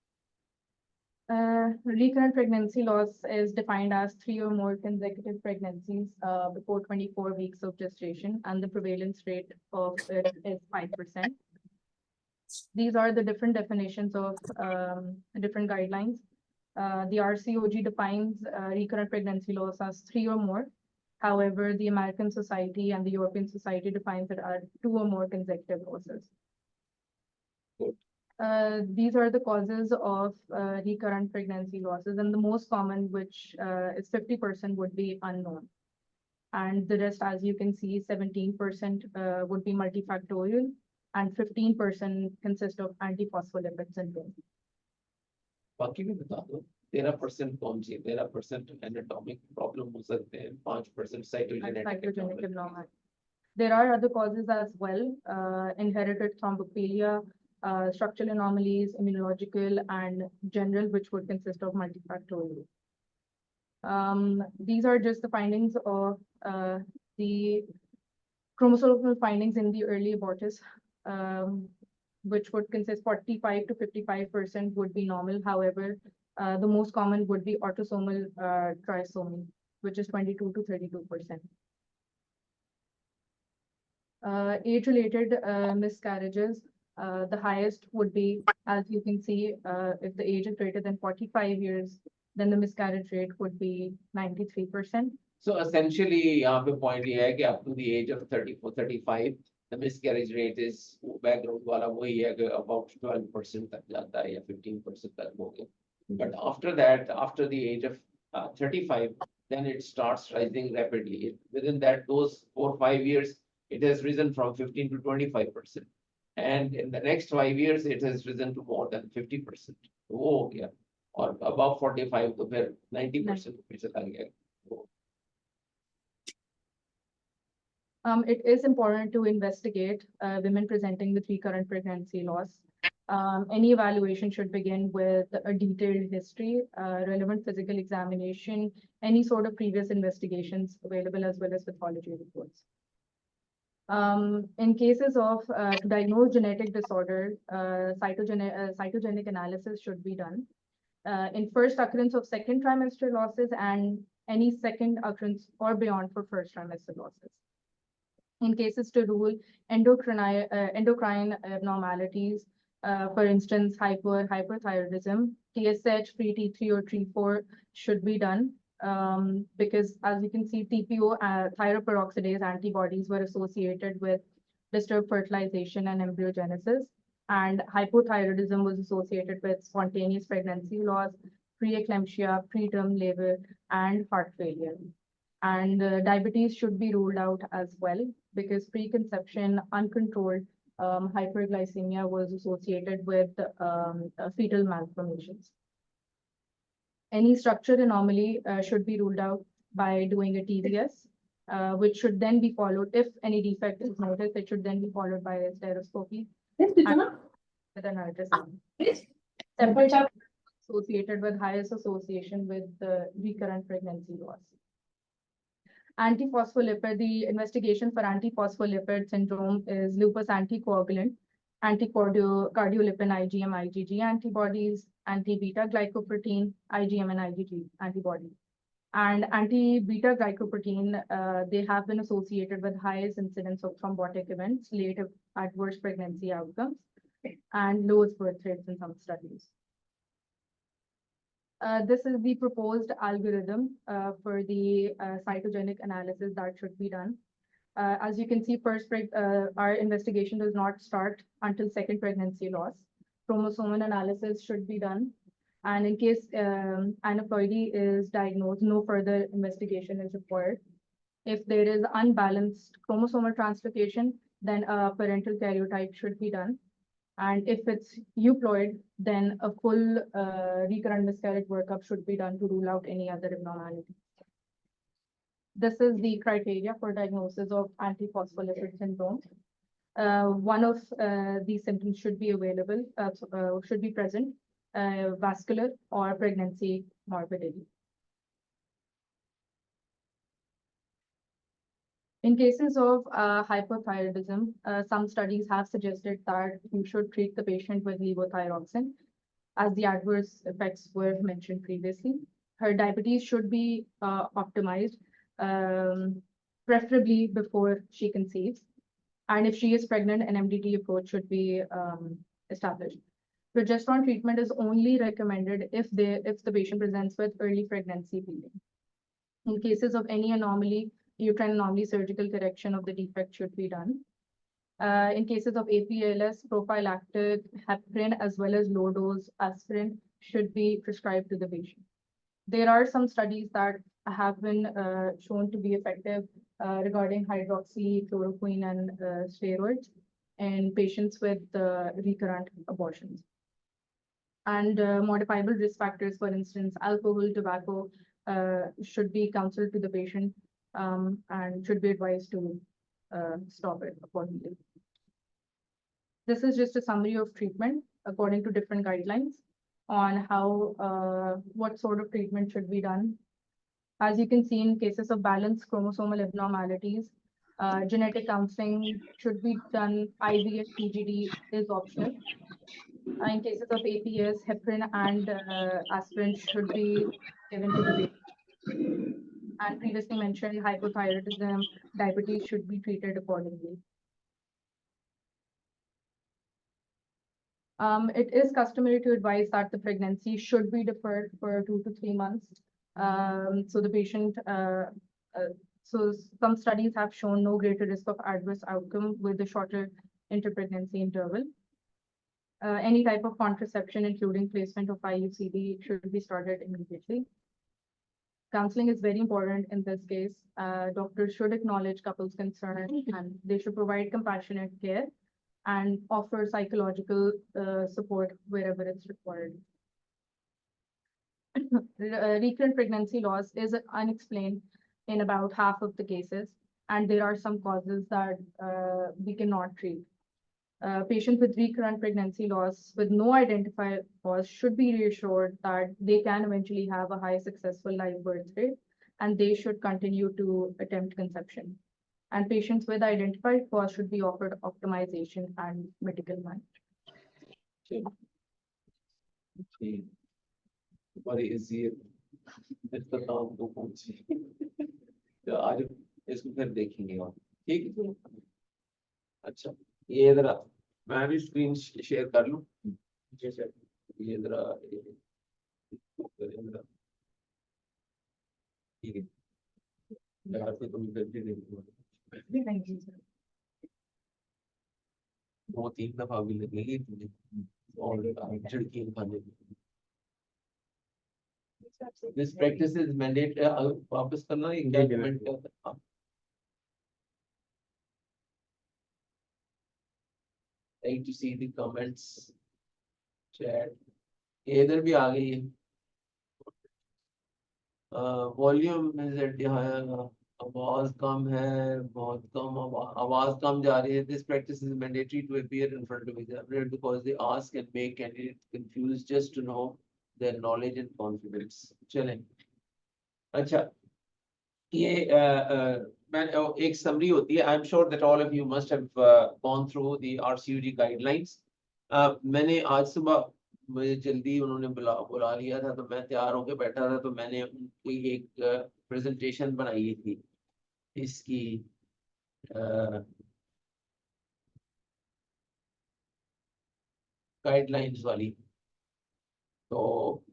recurrent pregnancy loss is defined as 3 or more consecutive pregnancies before 24 weeks of gestation, and the prevalence rate of it is 5%. These are the different definitions of different guidelines. The RCOG defines recurrent pregnancy loss as 3 or more. However, the American Society and the European Society defines it as 2 or more consecutive losses. Good. These are the causes of recurrent pregnancy losses, and the most common, which is 50%, would be unknown. And the rest, as you can see, 17% would be multifactorial, and 15% consist of antiphospholipid syndrome. बाकी भी बता दो 13% कौन सी 13% anatomic problem हो सकते हैं 5% cytogenetic abnormality. There are other causes as well, inherited thrombophilia, structural anomalies, immunological, and general, which would consist of multifactorial. These are just the findings of the chromosomal findings in the early abortus, which would consist 45 to 55% would be normal. However, the most common would be autosomal trisomy, which is 22 to 32%. Age-related miscarriages, the highest would be, as you can see, if the age is greater than 45 years, then the miscarriage rate would be 93%. So essentially यहाँ पे point ये है कि up to the age of 34-35 the miscarriage rate is background वाला वही है कि about 12% तक जाता है या 15% तक हो गया. But after that, after the age of 35, then it starts rising rapidly. Within that, those 4-5 years, it has risen from 15 to 25%. And in the next 5 years, it has risen to more than 50%. Oh, yeah. Or above 45, to where 90% पे चला गया. It is important to investigate women presenting with recurrent pregnancy loss. Any evaluation should begin with a detailed history, relevant physical examination, any sort of previous investigations available, as well as pathology reports. In cases of to diagnose genetic disorder, cytogenic analysis should be done. In first occurrence of second trimester losses and any second occurrence or beyond for first trimester losses. In cases to rule endocrine abnormalities, for instance, hyperthyroidism, TSH, free T3 or T4 should be done, because as you can see, TPO, thyroperoxidase antibodies were associated with disturbed fertilization and embryogenesis, and hypothyroidism was associated with spontaneous pregnancy loss, preeclampsia, preterm labor, and heart failure. And diabetes should be ruled out as well, because preconception uncontrolled hyperglycemia was associated with fetal malformations. Any structural anomaly should be ruled out by doing a TVS, which should then be followed, if any defect is noticed, it should then be followed by a stereoscopy with an ultrasound. Separate associated with highest association with the recurrent pregnancy loss. Antiphospholipid, the investigation for antiphospholipid syndrome is lupus anticoagulant, anticardiolipin IgM, IgG antibodies, anti-beta glycoprotein, IgM and IgG antibodies. And anti-beta glycoprotein, they have been associated with highest incidence of thrombotic events, late adverse pregnancy outcomes, and lowest birth rates in some studies. This is the proposed algorithm for the cytogenic analysis that should be done. As you can see, our investigation does not start until second pregnancy loss. Chromosomal analysis should be done. And in case aneuploidy is diagnosed, no further investigation is required. If there is unbalanced chromosomal translocation, then a parental karyotype should be done. And if it's euploid, then a full recurrent miscarriage workup should be done to rule out any other abnormality. This is the criteria for diagnosis of antiphospholipid syndrome. One of these symptoms should be available, should be present, vascular or pregnancy morbidity. In cases of hypothyroidism, some studies have suggested that you should treat the patient with levothyroxine, as the adverse effects were mentioned previously. Her diabetes should be optimized, preferably before she conceives. And if she is pregnant, an MDT approach should be established. Progesterone treatment is only recommended if the patient presents with early pregnancy bleeding. In cases of any anomaly, uterine anomaly, surgical correction of the defect should be done. In cases of APLS, prophylactic heparin as well as low-dose aspirin should be prescribed to the patient. There are some studies that have been shown to be effective regarding hydroxychloroquine and steroids in patients with recurrent abortions. And modifiable risk factors, for instance, alcohol, tobacco, should be counseled to the patient and should be advised to stop it accordingly. This is just a summary of treatment according to different guidelines on how what sort of treatment should be done. As you can see, in cases of balanced chromosomal abnormalities, genetic counseling should be done. IVF PGD is optional. In cases of APS, heparin and aspirin should be given to the patient. And previously mentioned hypothyroidism, diabetes should be treated accordingly. It is customary to advise that the pregnancy should be deferred for 2 to 3 months. So the patient So some studies have shown no greater risk of adverse outcome with a shorter interpregnancy interval. Any type of contraception, including placement of IUCD, should be started immediately. Counseling is very important in this case. Doctors should acknowledge couples' concern and they should provide compassionate care and offer psychological support wherever it's required. Recurrent pregnancy loss is unexplained in about half of the cases, and there are some causes that we cannot treat. Patients with recurrent pregnancy loss with no identified cause should be reassured that they can eventually have a high successful live birth rate, and they should continue to attempt conception. And patients with identified cause should be offered optimization and medical management. बड़ी easy इसका काम तो पहुंची तो आज इसको फिर देखेंगे और ठीक है। अच्छा ये जरा मैं भी स्क्रीन शेयर कर लूं जैसे ये जरा ठीक है यार से तुम करके देखो दो तीन दफा भी लगेगी तुझे और झड़की खाने में This practice is mandatory. वापस करना ये क्या कमेंट करता है? Like to see the comments. Chat. ये इधर भी आ गई है. Volume is at the higher. आवाज कम है, बहुत कम आवाज कम जा रही है. This practice is mandatory to appear in front of examiner because they ask and make candidates confused just to know their knowledge and confidence. चलें. अच्छा ये एक समरी होती है. I am sure that all of you must have gone through the RCOG guidelines. मैंने आज सुबह मुझे जल्दी उन्होंने बुला लिया था तो मैं तैयार होकर बैठा था तो मैंने उनकी एक प्रेजेंटेशन बनाई थी इसकी गाइडलाइंस वाली. तो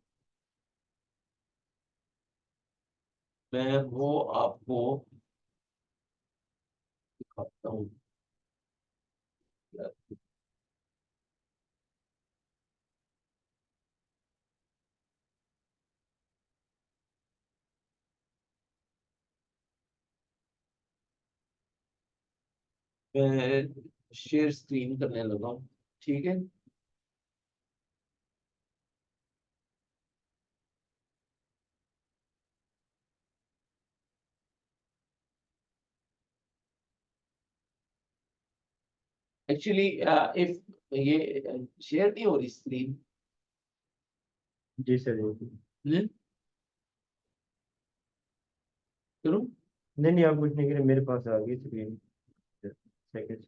मैं वो आपको दिखाता हूँ. मैं शेयर स्क्रीन करने लगा हूँ. ठीक है. एक्चुअली इफ ये शेयर नहीं हो रही स्क्रीन. जी सर. करूं? नहीं आप कुछ नहीं करें, मेरे पास आ गई screen. Second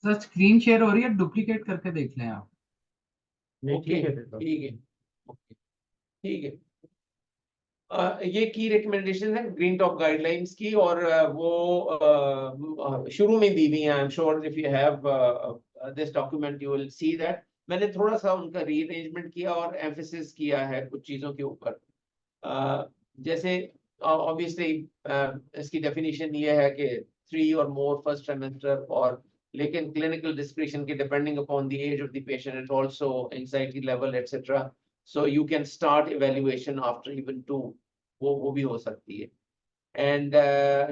sir screen share हो रही है, डुप्लीकेट करके देख लें आप. नहीं ओके ठीक है. ठीक है ओके ठीक है. ये की रिकमेंडेशन है ग्रीन टॉप गाइडलाइंस की और वो शुरू में दी हुई हैं. आई am sure if you have this document you will see that. मैंने थोड़ा सा उनका रीअरेंजमेंट किया और एम्फेसिस किया है कुछ चीजों के ऊपर. जैसे ऑब्वियसली इसकी डेफिनेशन ये है कि 3 और मोर फर्स्ट ट्राइमेस्टर और लेकिन क्लिनिकल डिस्क्रिप्शन के depending upon the age of the patient and also anxiety level etcetera. So you can start evaluation after even 2. वो भी हो सकती है. And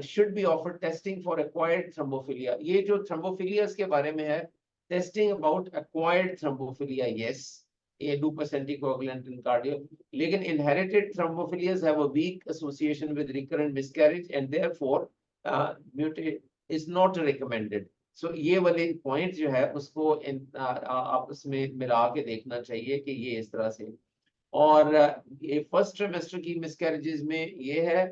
should be offered testing for acquired thrombophilia. ये जो thrombophilias के बारे में है, testing about acquired thrombophilia, yes. ये lupus anticoagulant in cardio. लेकिन inherited thrombophilias have a weak association with recurrent miscarriage and therefore mutate is not recommended. So ये वाले पॉइंट जो है उसको आपस में मिला के देखना चाहिए कि ये इस तरह से. और ये फर्स्ट ट्राइमेस्टर की मिसकैरेजेस में ये है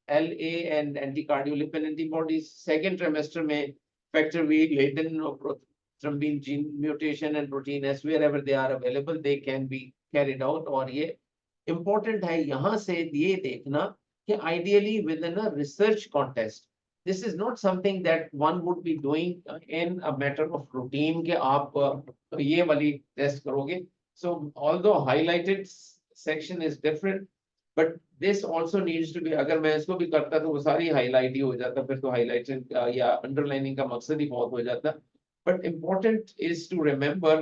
LA and anticardiolipin antibodies. Second trimester में फैक्टर V लेडन और thrombin gene mutation and protein S wherever they are available they can be carried out. और ये important है यहाँ से ये देखना कि ideally within a research context this is not something that one would be doing in a matter of routine के आप ये वाली test करोगे. So although highlighted section is different, but this also needs to be, अगर मैं इसको भी करता तो वो सारी highlight ही हो जाता, फिर तो highlighted या underlining का मकसद ही बहुत हो जाता. But important is to remember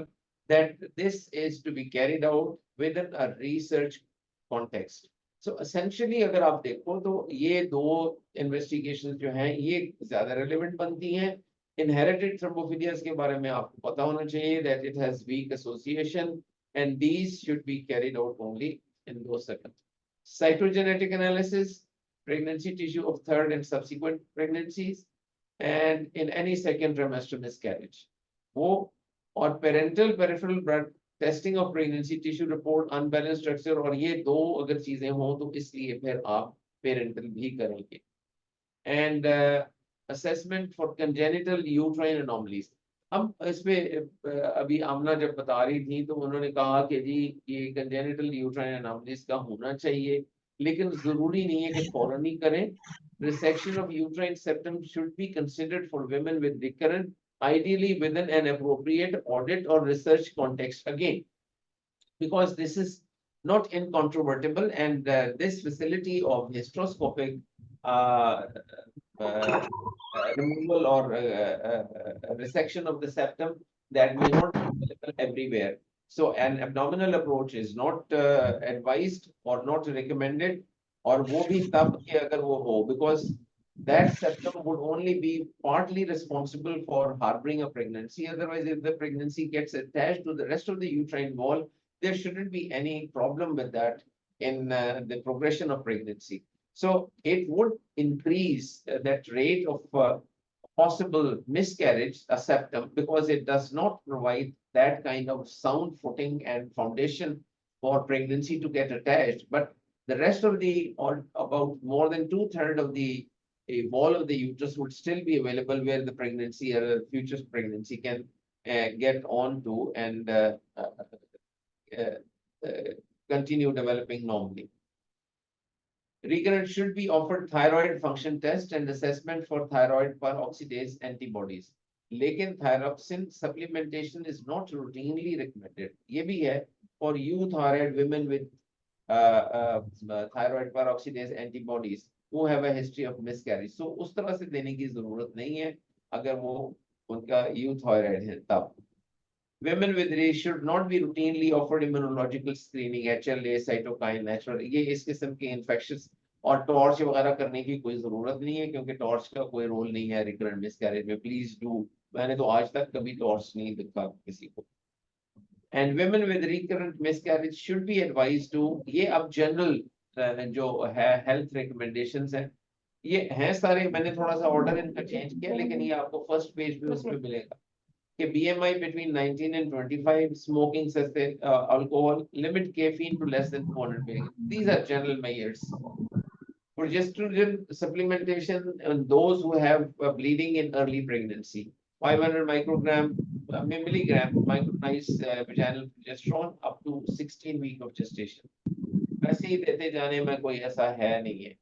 that this is to be carried out within a research context. So essentially अगर आप देखो तो ये दो investigations जो हैं ये ज़्यादा relevant बनती हैं. Inherited thrombophilias के बारे में आपको पता होना चाहिए that it has weak association and these should be carried out only in those circumstances. Cytogenetic analysis, pregnancy tissue of third and subsequent pregnancies, and in any second trimester miscarriage. वो और parental peripheral blood testing of pregnancy tissue report unbalanced structure और ये दो अगर चीजें हों तो इसलिए फिर आप parental भी करेंगे. And assessment for congenital uterine anomalies. हम इसमें अभी आमना जब बता रही थी तो उन्होंने कहा कि जी ये congenital uterine anomalies का होना चाहिए, लेकिन जरूरी नहीं है कि फौरन ही करें. Resection of uterine septum should be considered for women with recurrent, ideally within an appropriate audit or research context again, because this is not incontrovertible, and this facility of hysteroscopic removal or resection of the septum that may not be available everywhere. So an abdominal approach is not advised or not recommended, और वो भी तब कि अगर वो हो, because that septum would only be partly responsible for harboring a pregnancy. Otherwise, if the pregnancy gets attached to the rest of the uterine wall, there shouldn't be any problem with that in the progression of pregnancy. So it would increase that rate of possible miscarriage, a septum, because it does not provide that kind of sound footing and foundation for pregnancy to get attached. But the rest of the, or about more than 2/3 of the wall of the uterus would still be available where the pregnancy or a future pregnancy can get on to and continue developing normally. Recurrent should be offered thyroid function test and assessment for thyroid peroxidase antibodies. लेकिन thyroxine supplementation is not routinely recommended. ये भी है for euthyroid women with thyroid peroxidase antibodies who have a history of miscarriage. So उस तरह से देने की जरूरत नहीं है अगर वो उनका euthyroid है तब. Women with race should not be routinely offered immunological screening, HLA, cytokine, natural. ये इस किस्म के infections और टॉर्च वगैरह करने की कोई जरूरत नहीं है क्योंकि टॉर्च का कोई रोल नहीं है रिकरेंट मिसकैरेज में. प्लीज डू, मैंने तो आज तक कभी टॉर्च नहीं दिखा किसी को. And women with recurrent miscarriage should be advised to, ये अब जनरल जो है हेल्थ रिकमेंडेशंस हैं ये हैं सारे, मैंने थोड़ा सा ऑर्डर इनका चेंज किया लेकिन ये आपको फर्स्ट पेज पे उस पे मिलेगा कि BMI between 19 and 25, smoking such as alcohol, limit caffeine to less than 400 milligrams. These are general measures. Progesterone supplementation and those who have bleeding in early pregnancy. 500 microgram milligram micronized vaginal progesterone up to 16 weeks of gestation. वैसे ही देते जाने में कोई ऐसा है नहीं है.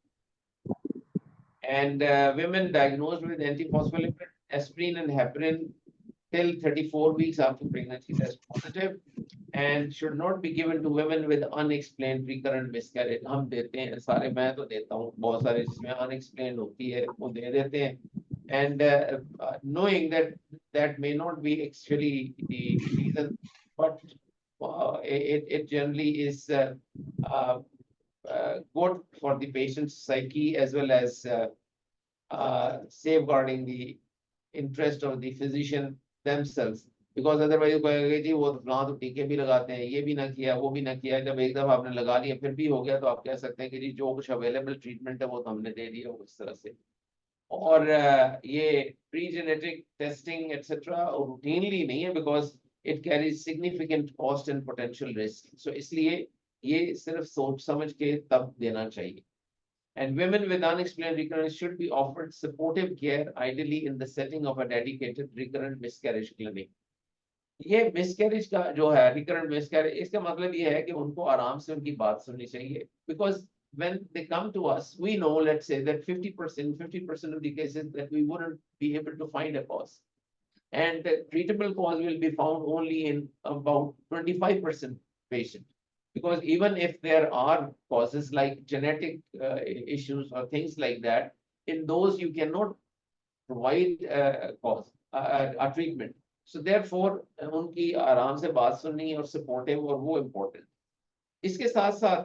And women diagnosed with antiphospholipid, aspirin and heparin till 34 weeks after pregnancy test positive and should not be given to women with unexplained recurrent miscarriage. हम देते हैं सारे, मैं तो देता हूँ बहुत सारे जिसमें unexplained होती है वो दे देते हैं. And knowing that that may not be actually the reason, but it generally is good for the patient's psyche as well as safeguarding the interest of the physician themselves, because otherwise कहेंगे जी वो फलां तो टीके भी लगाते हैं, ये भी ना किया वो भी ना किया, जब एक दफा आपने लगा लिया फिर भी हो गया तो आप कह सकते हैं कि जी जो कुछ अवेलेबल ट्रीटमेंट है वो तो हमने दे दिया उस तरह से. और ये pre genetic testing etcetera routinely नहीं है because it carries significant cost and potential risk. So इसलिए ये सिर्फ सोच समझ के तब देना चाहिए. And women with unexplained recurrence should be offered supportive care, ideally in the setting of a dedicated recurrent miscarriage clinic. ये miscarriage का जो है recurrent miscarriage, इसका मतलब ये है कि उनको आराम से उनकी बात सुननी चाहिए, because when they come to us, we know, let's say that 50% of the cases that we wouldn't be able to find a cause. And the treatable cause will be found only in about 25% patient. Because even if there are causes like genetic issues or things like that, in those you cannot provide a cause, a treatment. So therefore, उनकी आराम से बात सुननी और supportive और वो important. इसके साथ साथ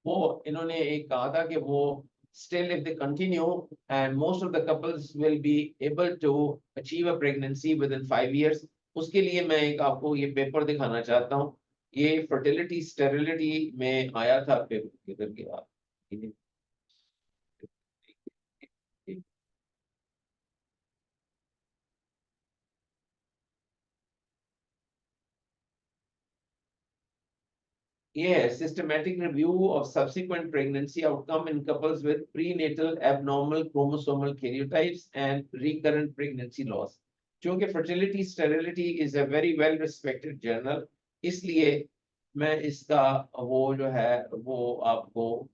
वो इन्होंने एक कहा था कि वो still if they continue and most of the couples will be able to achieve a pregnancy within 5 years. उसके लिए मैं एक आपको ये पेपर दिखाना चाहता हूँ. ये fertility sterility में आया था पेपर, किधर गया? Yes, systematic review of subsequent pregnancy outcome in couples with prenatal abnormal chromosomal karyotypes and recurrent pregnancy loss. क्योंकि fertility sterility is a very well respected journal, इसलिए मैं इसका वो जो है वो आपको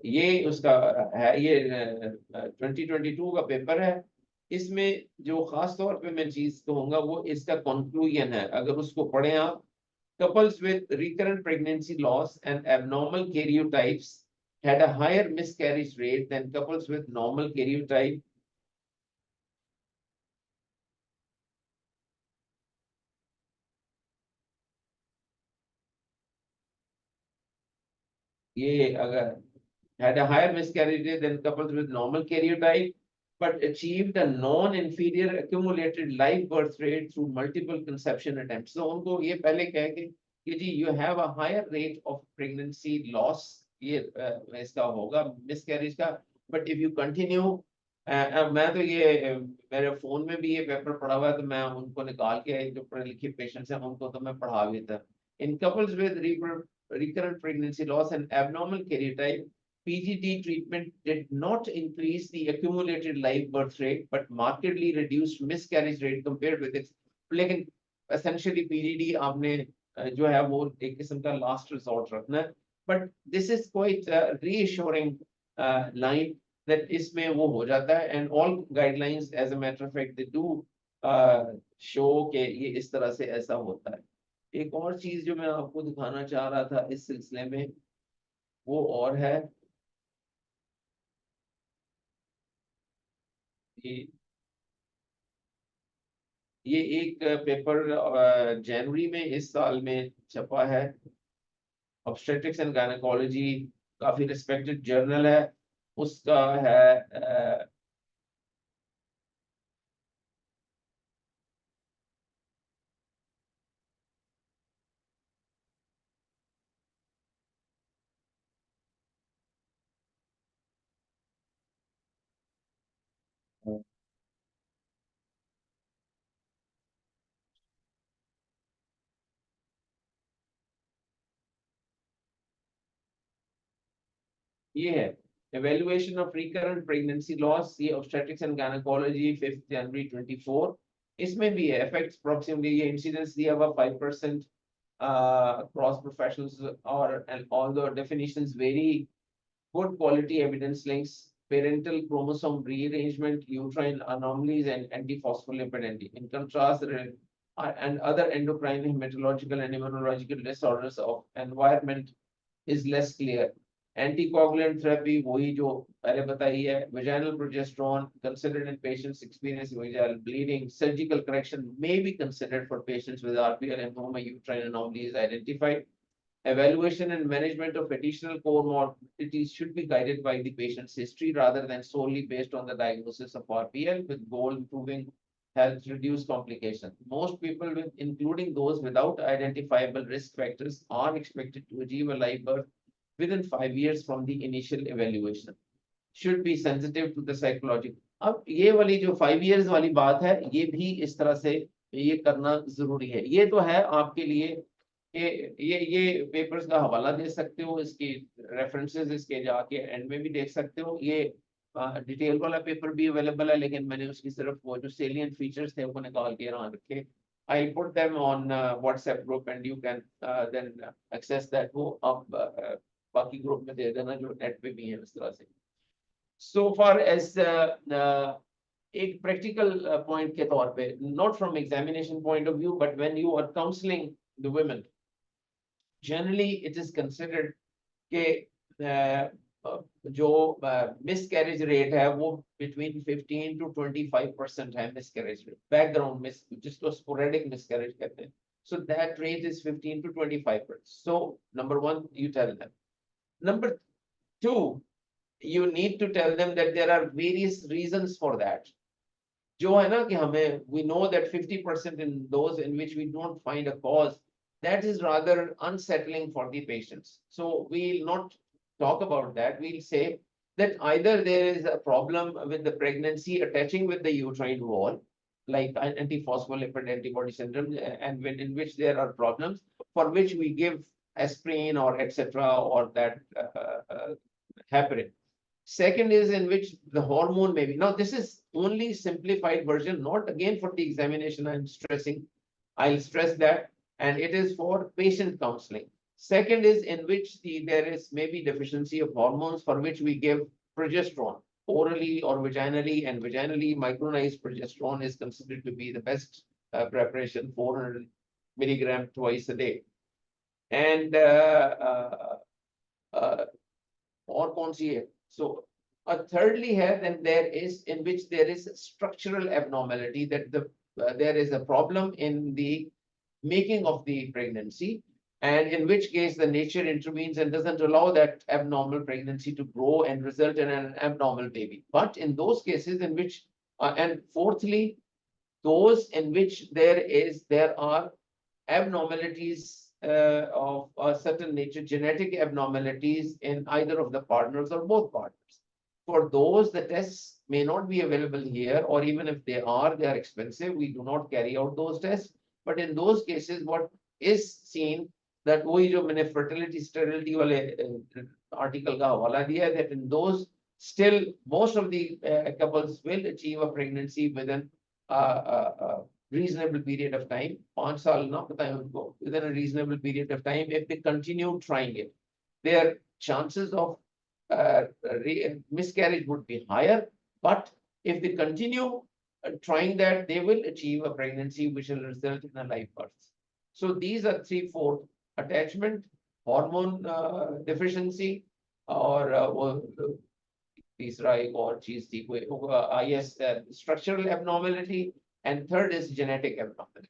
ये उसका है, ये 2022 का पेपर है. इसमें जो खास तौर पे मैं चीज कहूंगा वो इसका कंक्लूजन है, अगर उसको पढ़ें आप. Couples with recurrent pregnancy loss and abnormal karyotypes had a higher miscarriage rate than couples with normal karyotype. ये अगर had a higher miscarriage rate than couples with normal karyotype, but achieved a non-inferior accumulated live birth rate through multiple conception attempts. So उनको ये पहले कह के कि जी you have a higher rate of pregnancy loss, ये इसका होगा miscarriage का. But if you continue, मैं तो ये मेरे फोन में भी ये पेपर पढ़ा हुआ है, तो मैं उनको निकाल के जो पढ़े लिखे पेशेंट्स हैं उनको तो मैं पढ़ा भी था. In couples with recurrent pregnancy loss and abnormal karyotype, PGD treatment did not increase the accumulated live birth rate, but markedly reduced miscarriage rate compared with its. लेकिन essentially PGD आपने जो है वो एक किस्म का last resort रखना है. But this is quite a reassuring line that इसमें वो हो जाता है, and all guidelines as a matter of fact they do show कि ये इस तरह से ऐसा होता है. एक और चीज जो मैं आपको दिखाना चाह रहा था इस सिलसिले में वो और है ये ये एक पेपर जनवरी में इस साल में छपा है. ऑब्स्टेट्रिक्स एंड गायनेकोलॉजी काफी रिस्पेक्टेड जर्नल है. उसका है ये है evaluation of recurrent pregnancy loss, ये obstetrics and gynecology 5 January 24. इसमें भी है affects approximately, ये incidence दिया हुआ 5% across professionals, or and although definitions vary, good quality evidence links parental chromosome rearrangement, uterine anomalies, and antiphospholipidemia. In contrast, and other endocrine, hematological, and immunological disorders of environment is less clear. Anticoagulant therapy वही जो पहले बताई है. Vaginal progesterone considered in patients experiencing vaginal bleeding. Surgical correction may be considered for patients with RPL and whom a uterine anomaly is identified. Evaluation and management of additional comorbidities should be guided by the patient's history rather than solely based on the diagnosis of RPL, with goal improving health, reduce complications. Most people, including those without identifiable risk factors, are expected to achieve a live birth within 5 years from the initial evaluation. Should be sensitive to the psychological. अब ये वाली जो 5 years वाली बात है, ये भी इस तरह से ये करना जरूरी है. ये तो है आपके लिए, ये पेपर्स का हवाला दे सकते हो, इसकी रेफरेंसेस इसके जाके एंड में भी देख सकते हो. ये डिटेल वाला पेपर भी अवेलेबल है, लेकिन मैंने उसकी सिर्फ वो जो सेलियंट फीचर्स थे वो निकाल के यहाँ रखे I'll put them on WhatsApp group and you can then access that वो आप बाकी group में दे देना जो net पे भी है इस तरह से. So far as एक practical point के तौर पे, not from examination point of view, but when you are counseling the women, generally it is considered कि जो miscarriage rate है वो between 15 to 25% है miscarriage rate, background जिसको sporadic miscarriage कहते हैं. So that rate is 15 to 25%. So number one, you tell them. Number two, you need to tell them that there are various reasons for that. जो है ना कि हमें, we know that 50% in those in which we don't find a cause, that is rather unsettling for the patients. So we'll not talk about that. We'll say that either there is a problem with the pregnancy attaching with the uterine wall, like antiphospholipid antibody syndrome, and in which there are problems for which we give aspirin or etc. or that heparin. Second is in which the hormone may be. Now, this is only simplified version, not again for the examination I'm stressing. I'll stress that, and it is for patient counseling. Second is in which there is maybe deficiency of hormones for which we give progesterone orally or vaginally, and vaginally micronized progesterone is considered to be the best preparation, 400 milligram twice a day. And or कौन सी है? So thirdly here, then there is in which there is structural abnormality, that there is a problem in the making of the pregnancy, and in which case the nature intervenes and doesn't allow that abnormal pregnancy to grow and result in an abnormal baby. But in those cases in which, and fourthly, those in which there are abnormalities of a certain nature, genetic abnormalities in either of the partners or both partners. For those, the tests may not be available here, or even if they are expensive. We do not carry out those tests. But in those cases, what is seen, that वही जो मैंने fertility sterility वाले article का हवाला दिया है, that in those still most of the couples will achieve a pregnancy within reasonable period of time. 5 साल ना पता है उनको, within a reasonable period of time, if they continue trying it, their chances of miscarriage would be higher. But if they continue trying that, they will achieve a pregnancy which will result in a live birth. So these are 3/4: attachment, hormone deficiency, or तीसरा एक और चीज थी कोई, yes, structural abnormality, and third is genetic abnormality.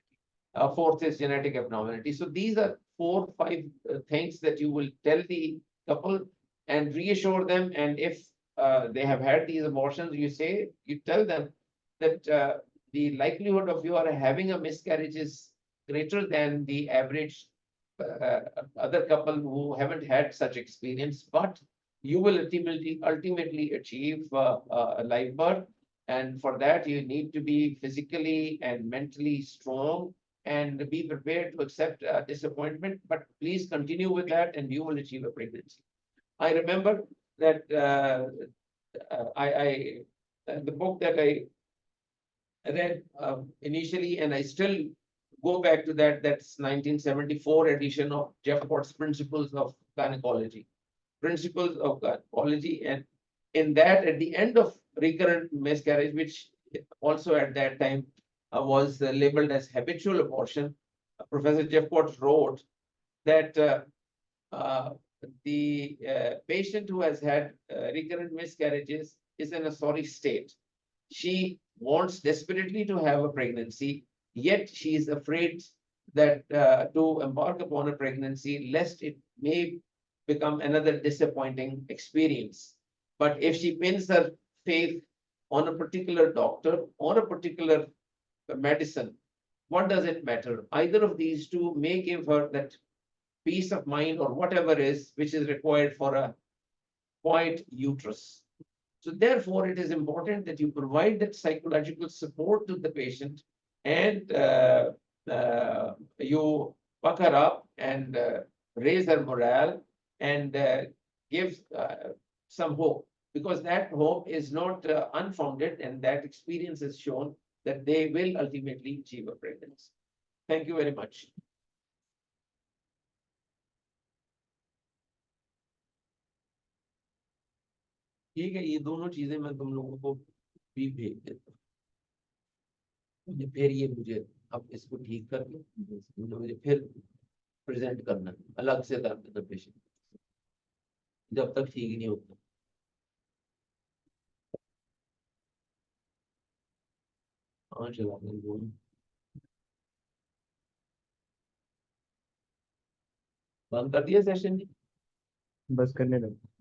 Fourth is genetic abnormality. So these are 4-5 things that you will tell the couple and reassure them. And if they have had these abortions, you tell them that the likelihood of you are having a miscarriage is greater than the average other couple who haven't had such experience, but you will ultimately achieve a live birth. And for that, you need to be physically and mentally strong and be prepared to accept disappointment. But please continue with that, and you will achieve a pregnancy. I remember that the book that I read initially, and I still go back to that. That's 1974 edition of Jeff Potts' Principles of Gynecology. Principles of Gynecology, and in that, at the end of recurrent miscarriage, which also at that time was labeled as habitual abortion, Professor Jeff Potts wrote that the patient who has had recurrent miscarriages is in a sorry state. She wants desperately to have a pregnancy, yet she is afraid that to embark upon a pregnancy, lest it may become another disappointing experience. But if she pins her faith on a particular doctor or a particular medicine, what does it matter? Either of these two may give her that peace of mind or whatever is which is required for a quiet uterus. So therefore, it is important that you provide that psychological support to the patient, and you buck her up and raise her morale and give some hope, because that hope is not unfounded, and that experience has shown that they will ultimately achieve a pregnancy. Thank you very much. ठीक है, ये दोनों चीजें मैं तुम लोगों को भी भेज देता हूँ। फिर ये मुझे अब इसको ठीक करके मुझे फिर प्रेजेंट करना है, अलग से करना पेशेंट, जब तक ठीक नहीं होता। हाँ चला बंद कर दिया सेशन। बस करने लगे।